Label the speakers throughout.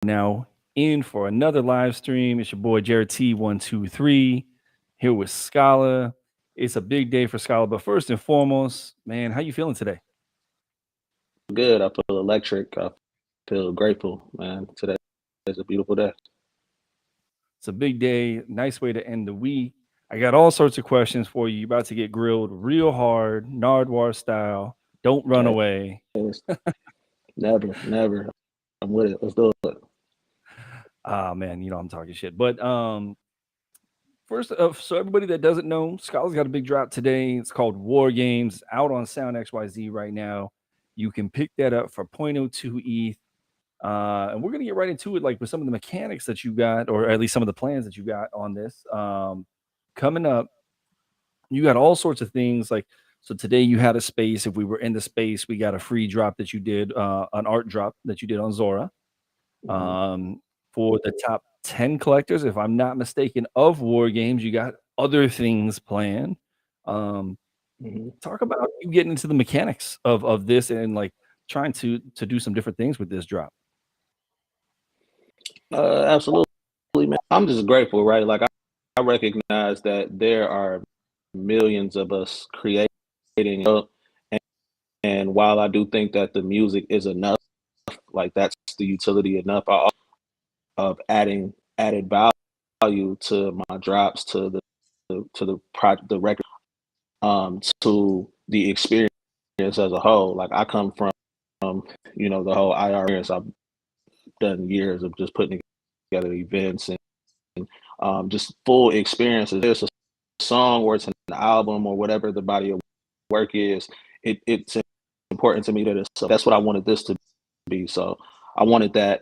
Speaker 1: Now in for another live stream. It's your boy Jared T123 here with Scala. It's a big day for Scala, but first and foremost, man, how you feeling today?
Speaker 2: Good. I feel electric. I feel grateful, man. Today is a beautiful day.
Speaker 1: It's a big day, nice way to end the week. I got all sorts of questions for you. You're about to get grilled real hard, Nardwar style. Don't run
Speaker 2: Hey,
Speaker 1: away.
Speaker 2: never, never. I'm with it. Let's do it.
Speaker 1: Ah man, I'm talking shit. But first, so everybody that doesn't know, Scala's got a big drop today. It's called War Games, out on Sound XYZ right now. You can pick that up for 0.02 ETH. And we're gonna get right into it, like with some of the mechanics that you got, or at least some of the plans that you got on this. Coming up, you got all sorts of things. Like, so today you had a space. If we were in the space, we got a free drop that you did, an art drop that you did on Zora.
Speaker 2: Hmm.
Speaker 1: Um, for the top 10 collectors, if I'm not mistaken, of War Games, you got other things planned. Um,
Speaker 2: Hmm.
Speaker 1: Talk about you getting into the mechanics of this and like trying to do some different things with this drop.
Speaker 2: Absolutely, man. I'm just grateful, right? Like I recognize that there are millions of us creating, and, and while I do think that the music is enough, like that's the utility enough of adding added value to my drops, the record, to the experience as a whole. Like I come from, the whole IR experience. I've done years of just putting together events and just full experiences. There's a song or it's an album or whatever the body of work is. It's important to me that it's so. That's what I wanted this to be. So I wanted that,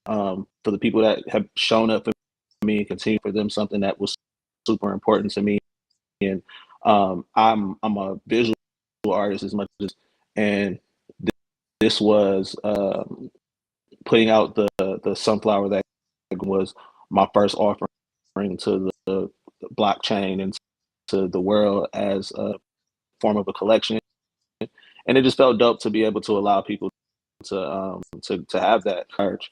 Speaker 2: for the people that have shown up for me and continue for them something that was super important to me. And I'm a visual artist as much as, and this was, putting out the sunflower that was my first offering to the blockchain and to the world as a form of a collection, and it just felt dope to be able to allow people to have that urge.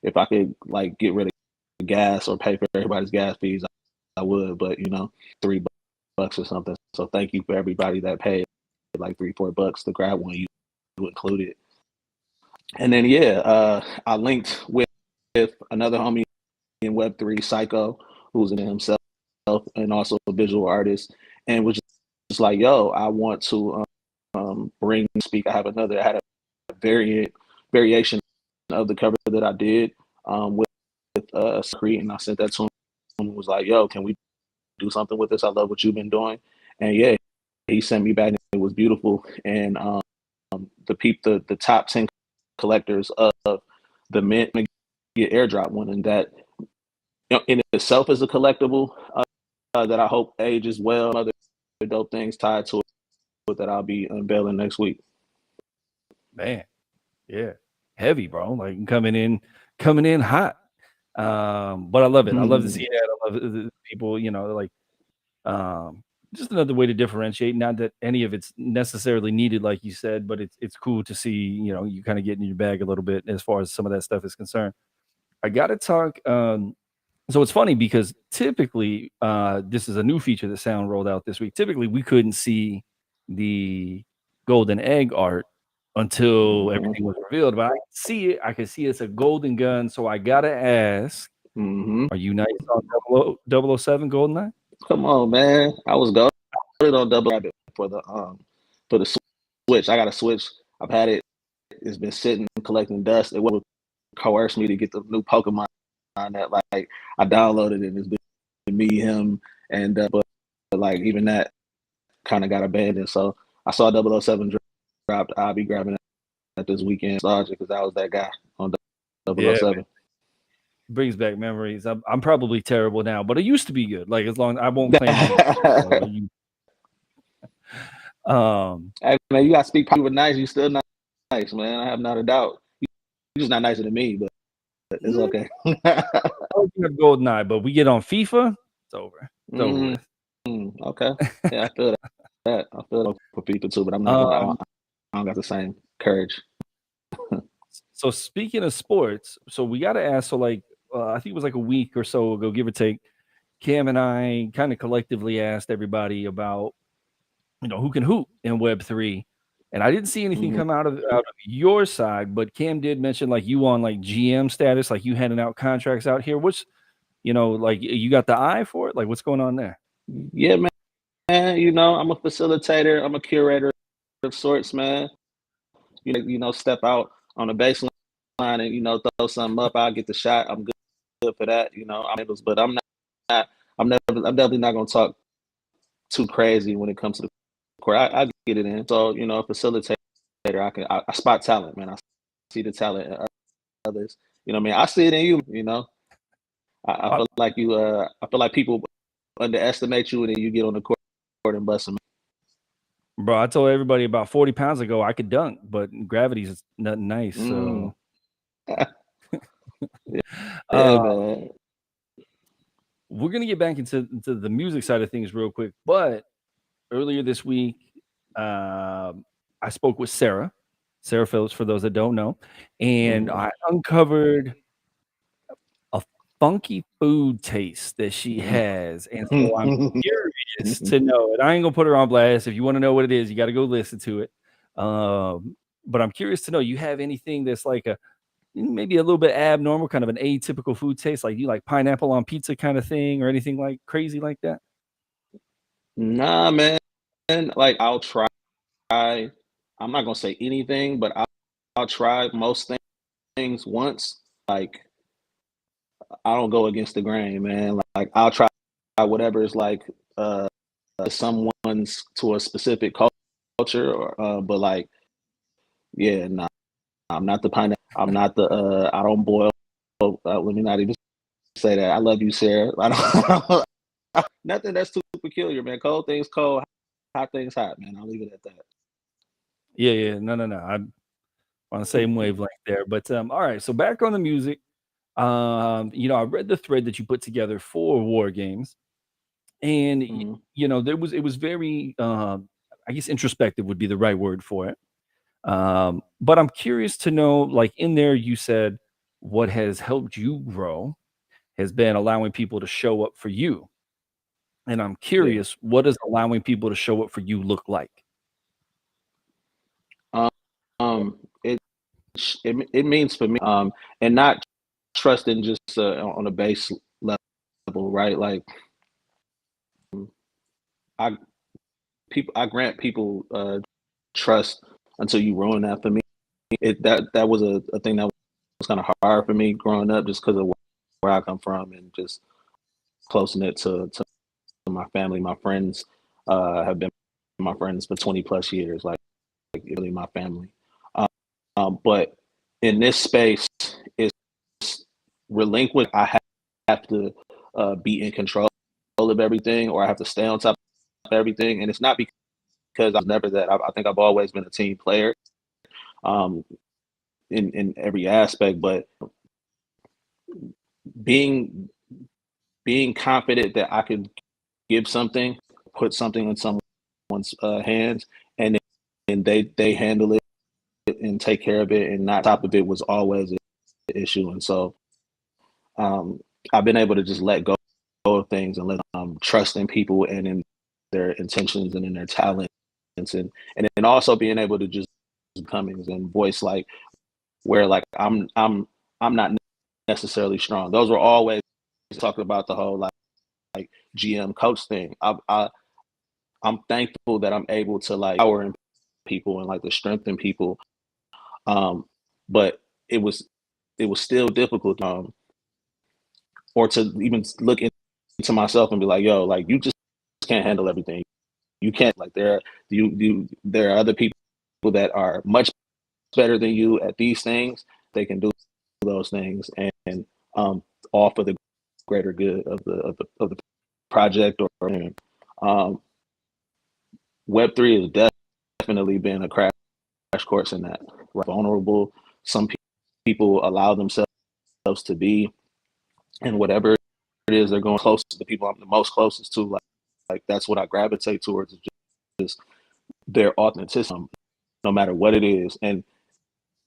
Speaker 2: If I could like get rid of gas or pay for everybody's gas fees, I would, but 3 bucks or something. So thank you for everybody that paid like 3-4 bucks to grab one. You included. And then yeah, I linked with another homie in Web3, Psycho, who's in himself and also a visual artist, and was just like, yo, I want to speak. I had a variation of the cover that I did, with Crete, and I sent that to him and was like, yo, can we do something with this? I love what you've been doing. And yeah, he sent me back and it was beautiful. And the top 10 collectors of the mint get airdrop one, and that, in itself is a collectible, that I hope ages well. Other dope things tied to it that I'll be unveiling next week.
Speaker 1: Man, yeah, heavy, bro. Like coming in hot. But I love it. I love to see that. I love the people, like um just another way to differentiate. Not that any of it's necessarily needed, like you said, but it's cool to see, you kind of get in your bag a little bit as far as some of that stuff is concerned. I gotta talk. So it's funny because typically, this is a new feature that Sound rolled out this week. Typically, we couldn't see the golden egg art until
Speaker 2: Hmm.
Speaker 1: everything was revealed, but I can see it. I can see it's a golden gun. So I gotta ask,
Speaker 2: Hmm.
Speaker 1: are you nice on 007 GoldenEye?
Speaker 2: Come on, man. I was goaded on Double Rabbit for the Switch. I got a Switch. I've had it. It's been sitting collecting dust. It would coerce me to get the new Pokemon that, like, I downloaded it and it's been me, him, and but like even that kind of got abandoned. So I saw 007 dropped. I'll be grabbing that this weekend, nostalgia, because I was that guy on
Speaker 1: Yeah,
Speaker 2: 007.
Speaker 1: brings back memories. I'm probably terrible now, but it used to be good. Like as long I won't claim ownership. Um,
Speaker 2: Hey man, you got to speak probably nice. You still nice, man. I have not a doubt. You're just not nicer than me, but it's
Speaker 1: mm,
Speaker 2: okay.
Speaker 1: I don't have GoldenEye, but we get on FIFA, it's over. It's over
Speaker 2: Mm,
Speaker 1: with.
Speaker 2: okay. Yeah, I feel that. I feel that for people too, but I'm not gonna.
Speaker 1: Um,
Speaker 2: I don't got the same courage.
Speaker 1: So speaking of sports, so we got to ask. So like, I think it was like a week or so ago, give or take. Cam and I kind of collectively asked everybody about who can hoop in Web3, and I didn't see anything
Speaker 2: Mhm.
Speaker 1: come out of your side, but Cam did mention like you on like GM status, like you handing out contracts out here. What's like you got the eye for it? Like what's going on there?
Speaker 2: Yeah, man. I'm a facilitator. I'm a curator of sorts, man. Step out on the baseline and throw something up. I'll get the shot. I'm good for that. But not. I'm definitely not gonna talk too crazy when it comes to the court. I get it in. So a facilitator. I spot talent, man. I see the talent in others. What I mean? I see it in you. I
Speaker 1: Uh,
Speaker 2: feel like you. I feel like people underestimate you, and then you get on the court and bust them.
Speaker 1: Bro, I told everybody about 40 pounds ago I could dunk, but gravity's nothing nice.
Speaker 2: Mm.
Speaker 1: So
Speaker 2: Yeah,
Speaker 1: uh,
Speaker 2: man.
Speaker 1: we're gonna get back into the music side of things real quick. But earlier this week, I spoke with Sarah Phillips, for those that don't know, and
Speaker 2: Mm.
Speaker 1: I uncovered a funky food taste that she has. And so I'm curious to know, and I ain't gonna put her on blast. If you want to know what it is, you got to go listen to it. But I'm curious to know, you have anything that's like maybe a little bit abnormal, kind of an atypical food taste, like you like pineapple on pizza kind of thing, or anything like crazy like that?
Speaker 2: Nah, man. Like I'll try. I'm not gonna say anything, but I'll try most things once. Like I don't go against the grain, man. Like I'll try whatever is like uh someone's to a specific culture, or but like yeah, nah. I'm not the pineapple. I'm not the. I don't boil. Let me not even say that. I love you, Sarah. I don't. Nothing that's too peculiar, man. Cold things cold, hot things hot, man. I'll leave it at that.
Speaker 1: Yeah. No. I'm on the same wavelength there. But all right. So back on the music. I read the thread that you put together for War Games, and
Speaker 2: Mhm.
Speaker 1: it was very, I guess, introspective would be the right word for it. But I'm curious to know, like in there, you said what has helped you grow has been allowing people to show up for you. And I'm
Speaker 2: Yeah.
Speaker 1: curious, what does allowing people to show up for you look like?
Speaker 2: Um. It it means for me. And not trusting just on a base level, right? Like I I grant people trust until you ruin that for me. That was a thing that was kind of hard for me growing up, just because of where I come from and just close knit to my family. My friends have been my friends for 20 plus years, like really my family. Um, but in this space, it's relinquish. Have to be in control of everything, or I have to stay on top of everything. And it's not because I was never that. I think I've always been a team player um, in every aspect, but being being confident that I could give something, put something in someone's hands, and then they handle it and take care of it, and not top of it was always an issue. And so um, I've been able to just let go of things and let trust in people and in their intentions and in their talents, and then also being able to just comings and voice like where like I'm not necessarily strong. Those were always talking about the whole like GM coach thing. I'm thankful that I'm able to like power in people and like to strengthen people. Um, but it was still difficult, or to even look into myself and be like, yo, like you just can't handle everything. You can't like there are other people that are much better than you at these things. They can do those things, and all for the greater good of the project or um, Web3 has definitely been a crash course in that. Right? Vulnerable. Some people allow themselves to be, and whatever it is they're going close to the people I'm the most closest to. Like that's what I gravitate towards. Is just their authenticity, no matter what it is. And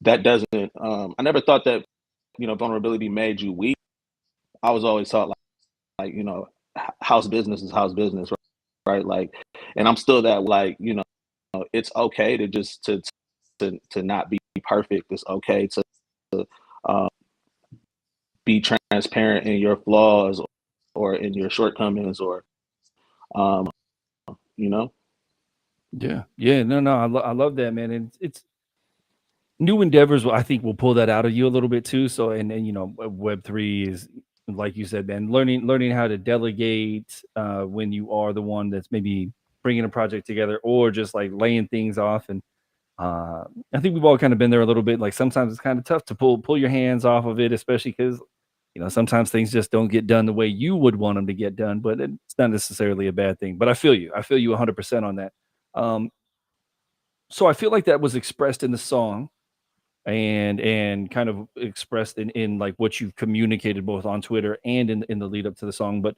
Speaker 2: that doesn't. I never thought that vulnerability made you weak. I was always taught like house business is house business, right? Like, and I'm still that like it's okay to just to not be perfect. It's okay to um, be transparent in your flaws or in your shortcomings or um, you know.
Speaker 1: Yeah, yeah, no, I love that, man, and it's new endeavors. I think will pull that out of you a little bit too. So, and Web3 is like you said, man, learning how to delegate when you are the one that's maybe bringing a project together, or just like laying things off. And uh, I think we've all kind of been there a little bit. Like sometimes it's kind of tough to pull your hands off of it, especially because sometimes things just don't get done the way you would want them to get done. But it's not necessarily a bad thing. But I feel you 100% on that. Um, so I feel like that was expressed in the song and kind of expressed in like what you've communicated both on Twitter and in the lead up to the song. But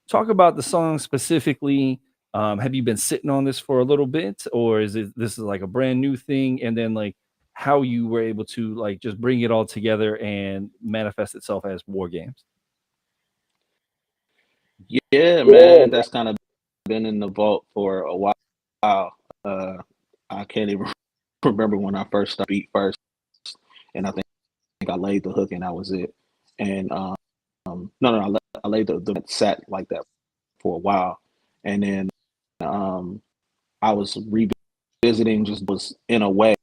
Speaker 1: talk about the song specifically. Have you been sitting on this for a little bit, or is this is like a brand new thing? And then like how you were able to like just bring it all together and manifest itself as War Games.
Speaker 2: Yeah, man, that's kind of been in the vault for a while. I can't even remember when I first started beat first, and I think I laid the hook and that was it. And no, I laid the set like that for a while, and then I was revisiting, just was in a way,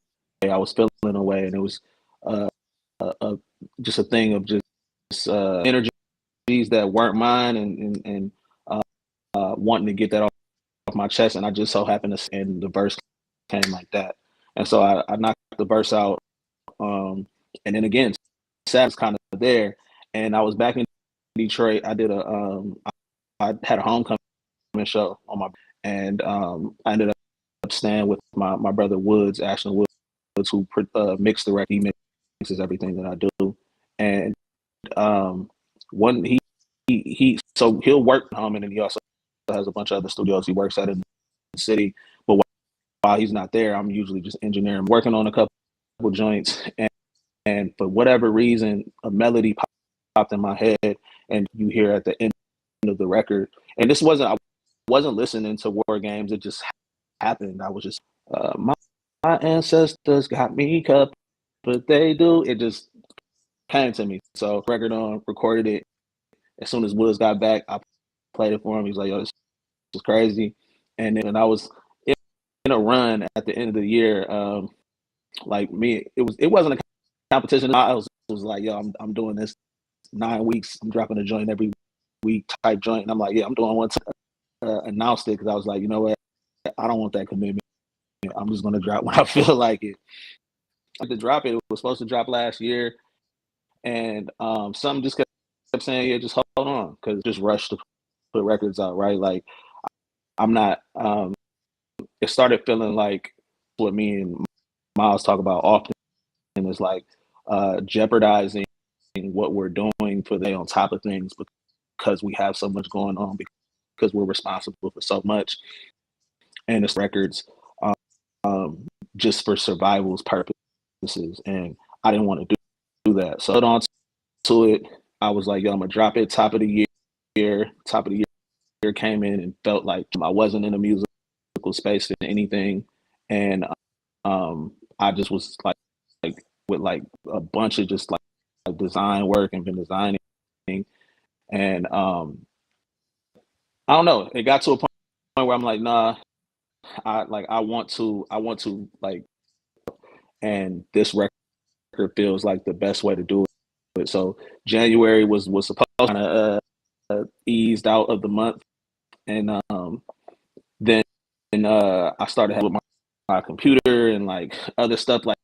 Speaker 2: I was feeling in a way, and it was uh, just a thing of just energies that weren't mine, and wanting to get that off my chest, and I just so happened to, and the verse came like that, and so I knocked the verse out, and then again, Sav's kind of there, and I was back in Detroit. I did I had a homecoming show on my, and I ended up staying with my brother Woods, Ashton Woods, who mixed the record. He mixes everything that I do, and one so he'll work humming, and he also has a bunch of other studios he works at in the city. But while he's not there, I'm usually just engineering, working on a couple joints, and for whatever reason, a melody popped in my head, and you hear at the end of the record. And this wasn't, I wasn't listening to War Games. It just happened. I was just my ancestors got me cut, but they do. It just came to me. So record on, recorded it. As soon as Woods got back, I played it for him. He was like, "Yo, this is crazy." And then I was in a run at the end of the year. Like me, it wasn't a competition. I was like, "Yo, I'm doing this 9 weeks. I'm dropping a joint every week type joint." And I'm like, "Yeah, I'm doing one." Announced it because I was like, you know what, I don't want that commitment. I'm just gonna drop when I feel like it. To drop it, it was supposed to drop last year, and some just kept saying, "Yeah, just hold on," because just rushed to put records out, right? Like I'm not. It started feeling like what me and Miles talk about often is like jeopardizing what we're doing for the day on top of things because we have so much going on, because we're responsible for so much, and it's records just for survival's purposes, and I didn't want to do that. So on to it, I was like, "Yo, I'm gonna drop it top of the year." Top of the year came in and felt like I wasn't in a musical space in anything, and I just was like with like a bunch of just like design work and been designing, and I don't know. It got to a point where I'm like, nah, I want to like, and this record feels like the best way to do it. So January was supposed to kind of eased out of the month, and then I started having my computer and like other stuff like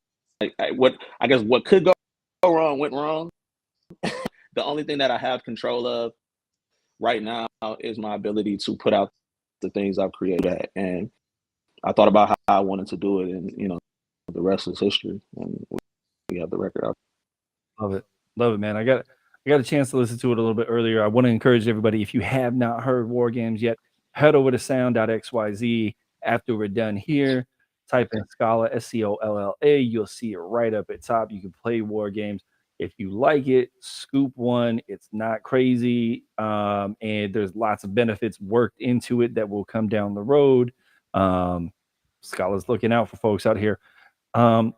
Speaker 2: what I guess what could go wrong went wrong. The only thing that I have control of right now is my ability to put out the things I've created, and I thought about how I wanted to do it, and the rest is history, and we have the record out.
Speaker 1: Love it, man. I got a chance to listen to it a little bit earlier. I want to encourage everybody, if you have not heard War Games yet, head over to sound.xyz after we're done here. type in Scala, SCOLLA. You'll see it right up at top. You can play war games. If you like it, scoop one. It's not crazy, and there's lots of benefits worked into it that will come down the road. Um, Scala's looking out for folks out here. Um,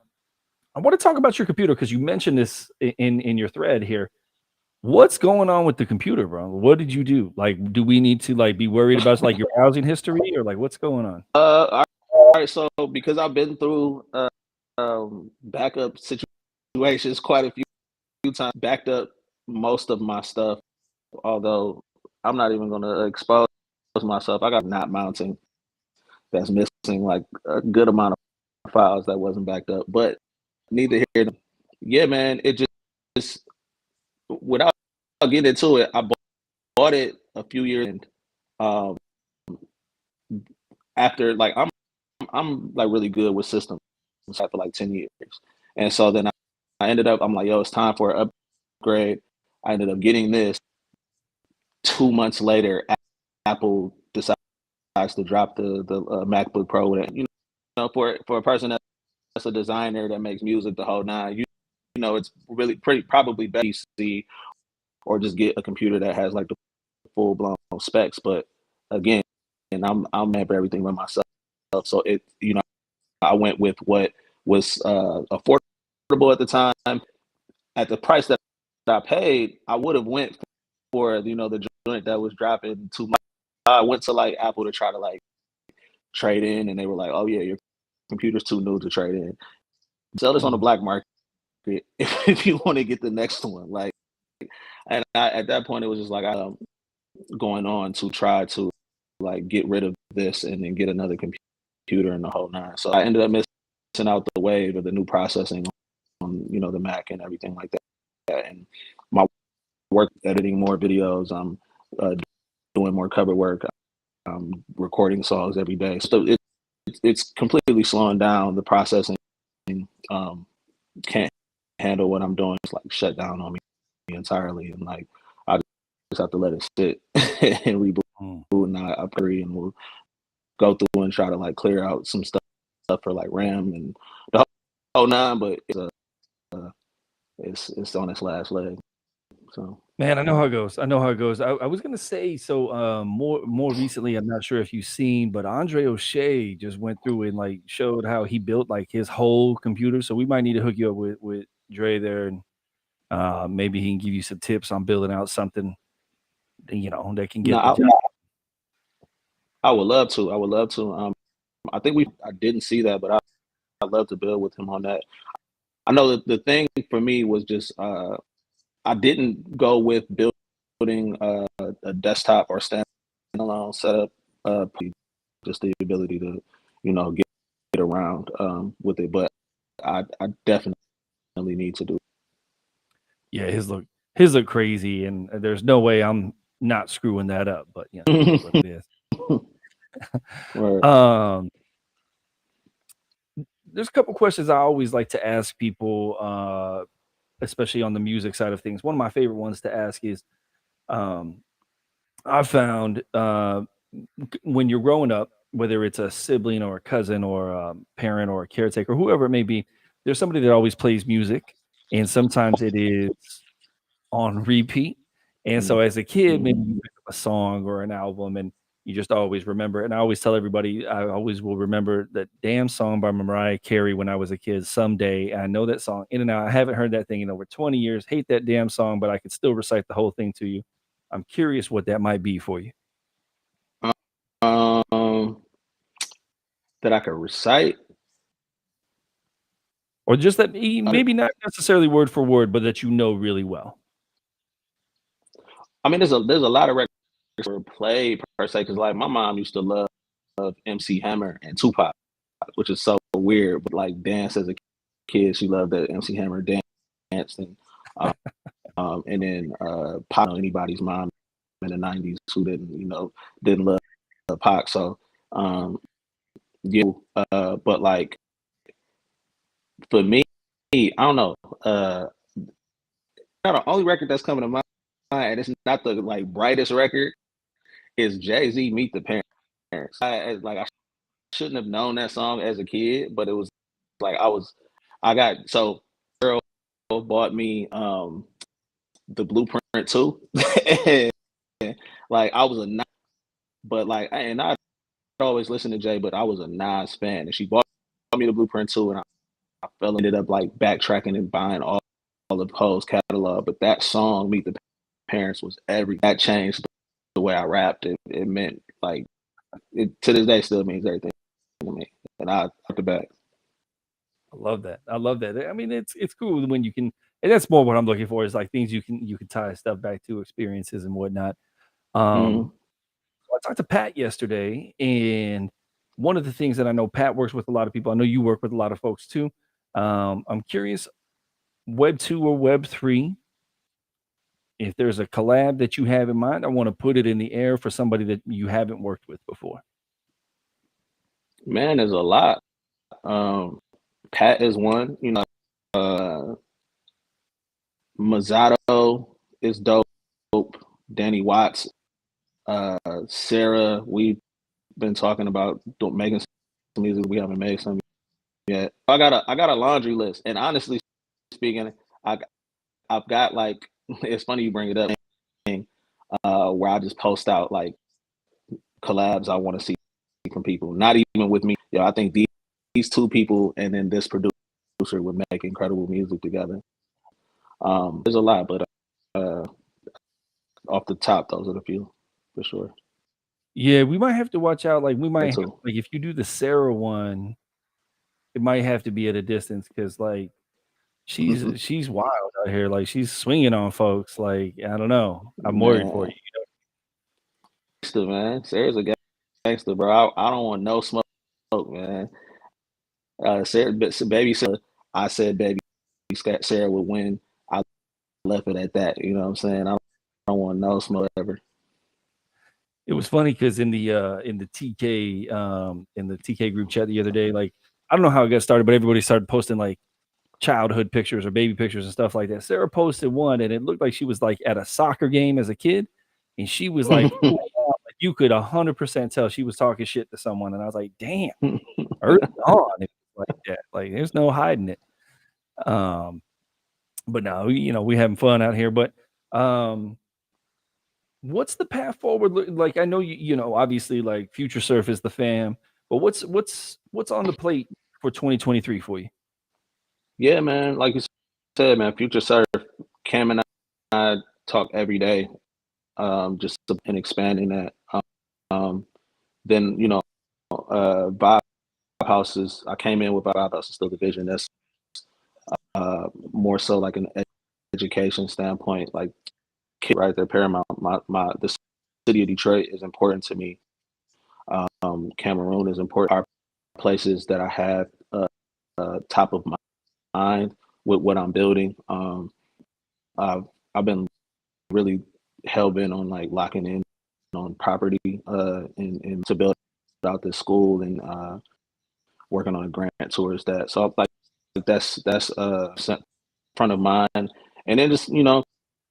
Speaker 1: I want to talk about your computer because you mentioned this in your thread here. What's going on with the computer, bro? What did you do? Like, do we need to like be worried about like your browsing history or like what's going on?
Speaker 2: All right. So because I've been through backup situations quite a few times, backed up most of my stuff. Although I'm not even going to expose myself. I got not mounting that's missing like a good amount of files that wasn't backed up. But neither here. Yeah, man. It just without getting into it, I bought it a few years and um, after like I'm like really good with systems for like 10 years. And so then I ended up, I'm like, yo, it's time for an upgrade. I ended up getting this 2 months later. Apple decides to drop the MacBook Pro with it. You know, for a person that's a designer that makes music the whole nine, you know, it's really pretty probably better PC or just get a computer that has like the full blown specs. But again, and I'm mad for everything by myself. So it, you know, I went with what was affordable at the time. At the price that I paid, I would have went for, you know, the joint that was dropping too much. I went to like Apple to try to like trade in, and they were like, "Oh yeah, your computer's too new to trade in. Sell this on the black market if you want to get the next one." Like, and at that point, it was just like going on to try to like get rid of this and then get another computer and the whole nine. So I ended up missing out the wave of the new processing on, you know, the Mac and everything like that. And my work editing more videos, I'm doing more cover work, I'm recording songs every day. So it's completely slowing down the processing. Can't handle what I'm doing. It's like shut down on me entirely, and like I just have to let it sit and reboot. And I pray and we'll go through and try to like clear out some stuff for like RAM and the whole nine. But it's on its last leg. So
Speaker 1: Man, I know how it goes. I know how it goes. I was gonna say so. More recently, I'm not sure if you've seen, but Andre O'Shea just went through and like showed how he built like his whole computer. So we might need to hook you up with Dre there, and maybe he can give you some tips on building out something, you know, that can
Speaker 2: no,
Speaker 1: get the job.
Speaker 2: I would love to. I would love to. I think I didn't see that, but I'd love to build with him on that. I know that the thing for me was just I didn't go with building a desktop or standalone setup. Just the ability to, you know, get around with it. But I definitely need to do.
Speaker 1: Yeah, his look crazy, and there's no way I'm not screwing that up. But you know, it is what it is.
Speaker 2: Right.
Speaker 1: There's a couple questions I always like to ask people, especially on the music side of things. One of my favorite ones to ask is, I found when you're growing up, whether it's a sibling or a cousin or a parent or a caretaker, whoever it may be, there's somebody that always plays music, and sometimes it is on repeat. And so as a kid, maybe you pick up a song or an album and you just always remember. And I always tell everybody, I always will remember that damn song by Mariah Carey when I was a kid someday. And I know that song in and out. I haven't heard that thing in over 20 years. Hate that damn song, but I could still recite the whole thing to you. I'm curious what that might be for you.
Speaker 2: Um, that I could recite,
Speaker 1: Or just that maybe not necessarily word for word, but that you know really well.
Speaker 2: I mean, there's a lot of records for play per se, because like my mom used to love MC Hammer and Tupac, which is so weird. But like dance as a kid, she loved that MC Hammer dance, and then pop anybody's mom in the '90s who didn't love Pac. So yeah, but like for me, I don't know. The only record that's coming to mind, and it's not the like brightest record, is Jay-Z Meet the Parents. shouldn't have known that song as a kid, but it was like I got so girl bought me the Blueprint 2. And like I was a Nas, but like and I always listened to Jay, but I was a Nas fan, and she bought me the Blueprint 2, and I ended up like backtracking and buying all of Cole's catalog. But that song, Meet the Parents, was that changed the way I rapped. It meant like it to this day still means everything to me. And I took the back.
Speaker 1: I love that. I love that. I mean, it's cool when you can, and that's more what I'm looking for is like things you can tie stuff back to experiences and whatnot.
Speaker 2: Mhm.
Speaker 1: I talked to Pat yesterday, and one of the things that I know Pat works with a lot of people. I know you work with a lot of folks too. I'm curious, Web 2 or Web 3, if there's a collab that you have in mind, I want to put it in the air for somebody that you haven't worked with before.
Speaker 2: Man, there's a lot. Pat is one, uh Mazzato is dope. Danny Watts, Sarah, we've been talking about making some music. We haven't made some yet. I got a laundry list, and honestly speaking, I I've got like it's funny you bring it up, where I just post out like collabs I want to see from people. Not even with me. I think these two people and then this producer would make incredible music together. There's a lot, but uh, off the top, those are the few for sure.
Speaker 1: Yeah, we might have to watch out. Like we might
Speaker 2: Me
Speaker 1: have,
Speaker 2: too.
Speaker 1: like if you do the Sarah one, it might have to be at a distance because like she's wild out here. Like she's swinging on folks. Like I don't know. I'm worried for you.
Speaker 2: Man, gangster, man. Sarah's a gangster, bro. I don't want no smoke, man. Sarah, baby Sarah, I said baby Sarah would win. I left it at that. You know what I'm saying? I don't want no smoke ever.
Speaker 1: It was funny because in the TK in the TK group chat the other day, like I don't know how it got started, but everybody started posting like childhood pictures or baby pictures and stuff like that. Sarah posted one and it looked like she was like at a soccer game as a kid, and she was like, full on, like you could 100% tell she was talking shit to someone, and I was like, damn, early on, it was like that. Like there's no hiding it. Um, but no, we having fun out here. But what's the path forward? Like I know obviously like Future Surf is the fam, but what's on the plate for 2023 for you?
Speaker 2: Yeah, man. Like you said, man, Future Surf, Cam and I talk every day, just in expanding that. Um, then Vibe Houses. I came in with Vibe Houses still division. That's more so like an education standpoint, like right there, Paramount. The city of Detroit is important to me. Cameroon is important. Are places that I have top of my mind with what I'm building. I've been really hell bent on like locking in on property and to build out this school and working on a grant towards that. So like that's front of mind, and then just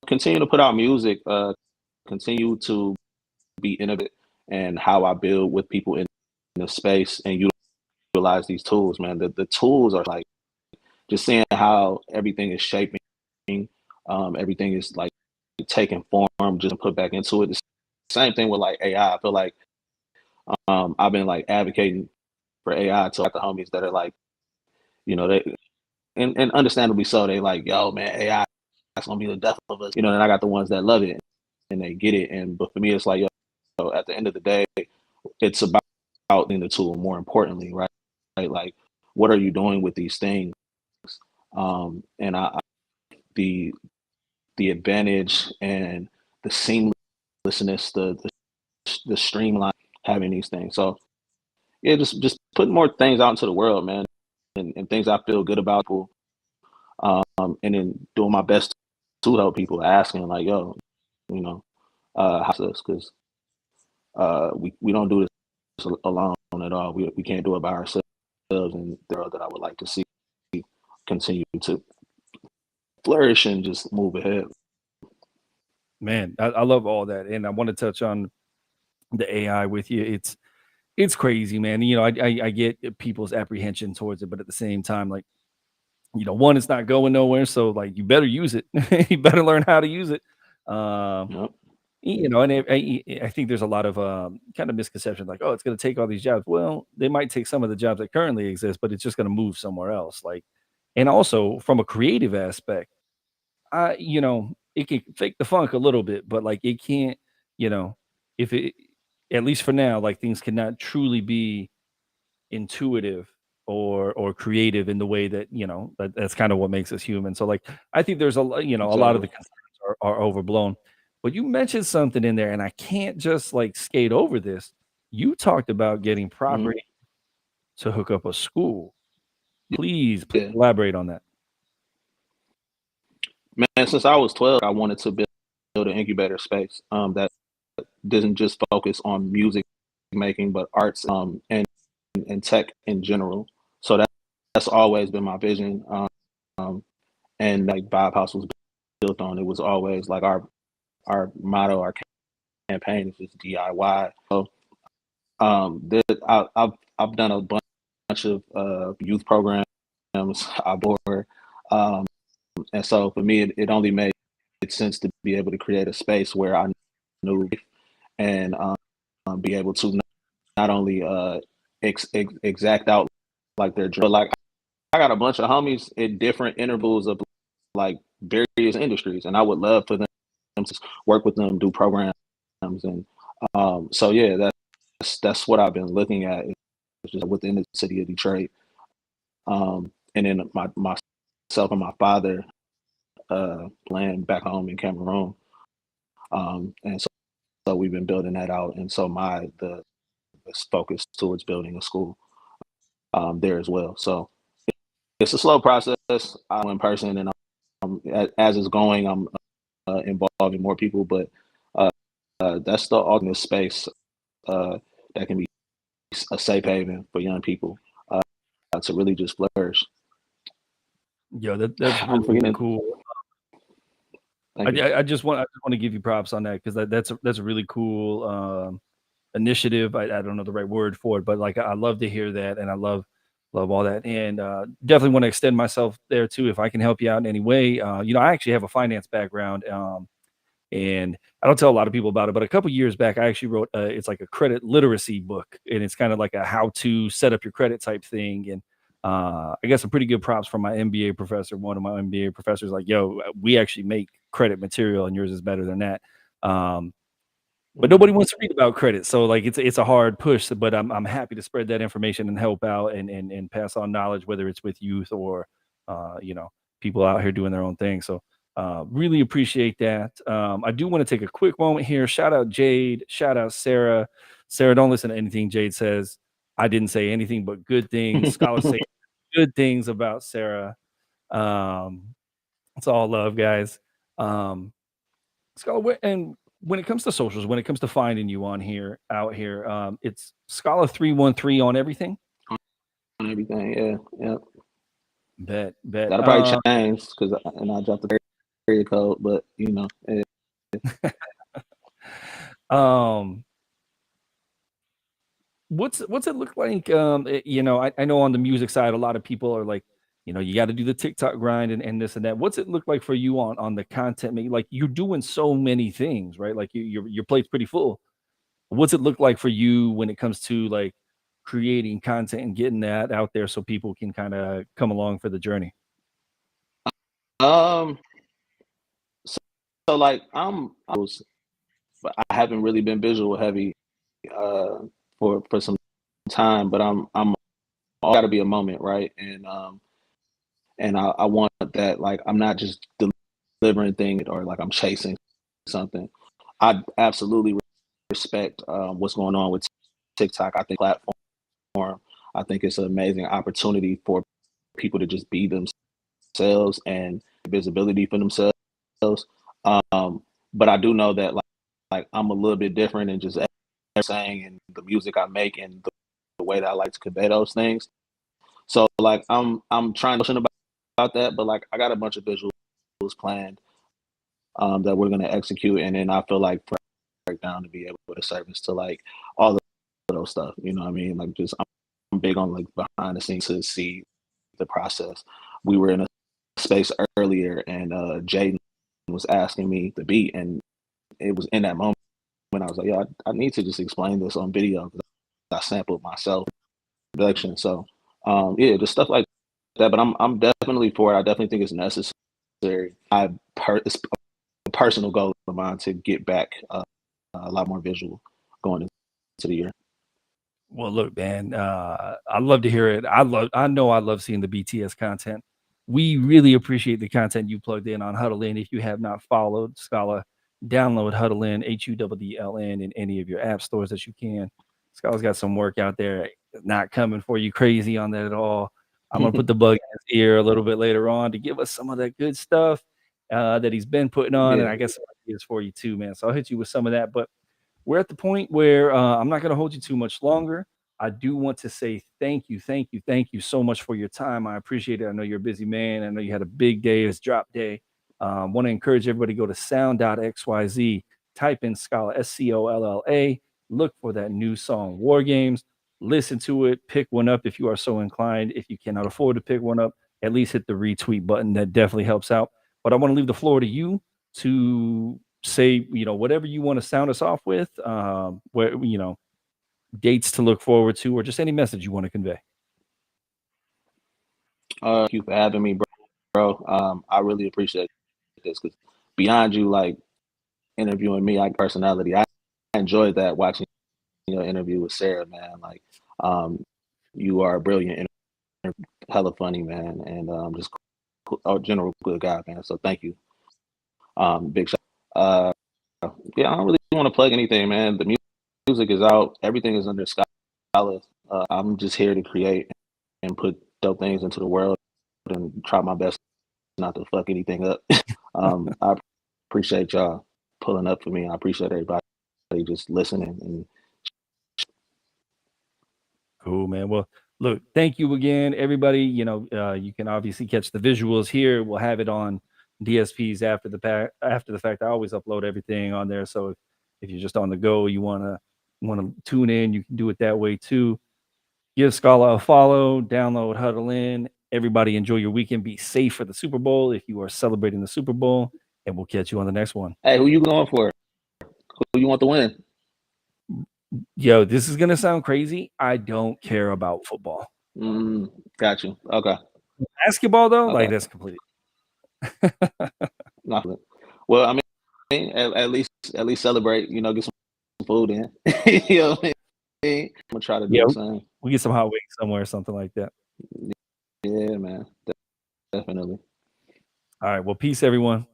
Speaker 2: continue to put out music, continue to be innovative and how I build with people in the space and utilize these tools, man. The tools are like just seeing how everything is shaping, everything is like taking form, just put back into it. The same thing with like AI. I feel like I've been like advocating for AI to like the homies that are like, they and understandably so, they like, yo, man, AI that's gonna be the death of us. And I got the ones that love it and they get it. But for me, it's like, yo, at the end of the day, it's about in the tool more importantly, right? Like, what are you doing with these things? And the the advantage and the seamlessness, the streamline having these things. So yeah, just putting more things out into the world, man, and things I feel good about people, and then doing my best to help people, asking like, yo, how's this? Because we don't do this alone at all. We can't do it by ourselves, and there are that I would like to see continue to flourish and just move ahead.
Speaker 1: Man, I love all that, and I want to touch on the AI with you. it's crazy, man. You know, I get people's apprehension towards it, but at the same time, like, you know, one, it's not going nowhere, so like you better use it. You better learn how to use it. Um,
Speaker 2: Yep.
Speaker 1: you know, and I think there's a lot of kind of misconception, like, oh, it's going to take all these jobs. Well, they might take some of the jobs that currently exist, but it's just going to move somewhere else. Like, and also from a creative aspect, you know, it can fake the funk a little bit, but like it can't, you know, if it, at least for now, like things cannot truly be intuitive or creative in the way that, you know, that's kind of what makes us human. So like I think there's you know, a lot of the
Speaker 2: Exactly.
Speaker 1: concerns are overblown. But you mentioned something in there and I can't just like skate over this. You talked about getting
Speaker 2: Mhm.
Speaker 1: property to hook up a school. Please
Speaker 2: Yeah,
Speaker 1: elaborate on that.
Speaker 2: man. Since I was 12, I wanted to build an incubator space that didn't just focus on music making, but arts and tech in general. So that's always been my vision. And like Vibe House was built on, it was always like our motto, our campaign is just DIY. So I've done a bunch of youth programs outdoor, um, and so for me, it only made sense to be able to create a space where I knew and be able to not only exact out like their but like I got a bunch of homies in different intervals of like various industries, and I would love for them to work with them, do programs, and so yeah, that's what I've been looking at, is just within the city of Detroit, and then myself and my father land back home in Cameroon, and so we've been building that out, and so the focus towards building a school there as well. So it's a slow process. I'm in person, and as it's going, I'm involving more people, but uh, that's the ultimate space uh, that can be a safe haven for young people to really just flourish.
Speaker 1: Yo, that's
Speaker 2: I'm
Speaker 1: really, really
Speaker 2: forgetting.
Speaker 1: cool.
Speaker 2: Thank you.
Speaker 1: I just want to give you props on that because that's a really cool initiative. I don't know the right word for it, but like I love to hear that, and I love all that, and definitely want to extend myself there too if I can help you out in any way. You know, I actually have a finance background, and I don't tell a lot of people about it, but a couple years back, I actually wrote it's like a credit literacy book, and it's kind of like a how to set up your credit type thing. And I got some pretty good props from my MBA professor. One of my MBA professors, like, "Yo, we actually make credit material, and yours is better than that." Um, but
Speaker 2: Mhm.
Speaker 1: nobody wants to read about credit, so like it's a hard push. But I'm happy to spread that information and help out and pass on knowledge, whether it's with youth or you know, people out here doing their own thing. So really appreciate that. I do want to take a quick moment here. Shout out Jade. Shout out Sarah. Sarah, don't listen to anything Jade says. I didn't say anything but good things. Scholars say good things about Sarah. Um, it's all love, guys. Um, Scala, and when it comes to socials, when it comes to finding you on here, out here, it's Scala 313 on everything.
Speaker 2: And everything, yeah, yeah.
Speaker 1: Bet, bet.
Speaker 2: That'll probably change because and I dropped the area code, but
Speaker 1: um, what's it look like? You know, I know on the music side, a lot of people are like, you know, you got to do the TikTok grind and this and that. What's it look like for you on the content? Like you're doing so many things, right? Like your plate's pretty full. What's it look like for you when it comes to like creating content and getting that out there so people can kind of come along for the journey?
Speaker 2: um, so, so like but I haven't really been visual heavy uh for some time, but I'm got to be a moment, right? And I want that, like I'm not just delivering things or like I'm chasing something. I absolutely respect what's going on with TikTok. I think platform. I think it's an amazing opportunity for people to just be themselves and visibility for themselves. Um, but I do know that like I'm a little bit different in just saying and the music I make and the way that I like to convey those things. So like I'm trying to about that, but like I got a bunch of visuals planned that we're gonna execute, and then I feel like break down to be able to service to like all those stuff. You know what I mean? Like, just I'm big on like behind the scenes to see the process. We were in a space earlier, and Jaden was asking me the beat, and it was in that moment when I was like, "Yeah, I need to just explain this on video because I sampled myself production." So, yeah, just stuff like that. But I'm definitely for it. I definitely think it's necessary. It's a personal goal of mine to get back a lot more visual going into the year.
Speaker 1: Well, look, man, I love to hear it. I know I love seeing the BTS content. We really appreciate the content you plugged in on Huddle In. If you have not followed Scala, download Huddle In, HUDDLN, in any of your app stores that you can. Scala's got some work out there, not coming for you crazy on that at all. I'm gonna put the bug in his ear a little bit later on to give us some of that good stuff that he's been putting on, and
Speaker 2: Yeah.
Speaker 1: I guess some ideas for you too, man. So I'll hit you with some of that, but we're at the point where I'm not going to hold you too much longer. I do want to say thank you, thank you, thank you so much for your time. I appreciate it. I know you're a busy man. I know you had a big day. It's drop day. Want to encourage everybody to go to sound.xyz, type in Scala, SCOLLA, look for that new song, War Games, listen to it, pick one up if you are so inclined. If you cannot afford to pick one up, at least hit the retweet button. That definitely helps out. But I want to leave the floor to you to say, whatever you want to sound us off with, where, dates to look forward to, or just any message you want to convey.
Speaker 2: Thank you for having me, bro. I really appreciate this because beyond you like interviewing me, I personality, I enjoyed that watching your interview with Sarah, man. Like, you are a brilliant, hella funny, man, and just a general good guy, man. So thank you. Big shout. Uh, yeah, I don't really want to plug anything, man. The music is out. Everything is under Scala. I'm just here to create and put dope things into the world and try my best not to fuck anything up. I appreciate y'all pulling up for me. I appreciate everybody just listening. And
Speaker 1: Cool, man. Well, look, thank you again, everybody. You can obviously catch the visuals here. We'll have it on DSPs after the fact. I always upload everything on there. So if you're just on the go, you wanna tune in, you can do it that way too. Give Scala a follow, download Huddle In. Everybody enjoy your weekend. Be safe for the Super Bowl if you are celebrating the Super Bowl, and we'll catch you on the next one.
Speaker 2: hey, who you going for? Who you want to win?
Speaker 1: Yo, this is gonna sound crazy. I don't care about football.
Speaker 2: Got you. Okay.
Speaker 1: Basketball though, like
Speaker 2: Okay.
Speaker 1: that's completely.
Speaker 2: Nothing. Well, I mean, at least celebrate. Get some food in. You know what I mean? I'm gonna try to do the same.
Speaker 1: We get some hot wings somewhere, something like that.
Speaker 2: Yeah, man. Definitely.
Speaker 1: All right. Well, peace, everyone.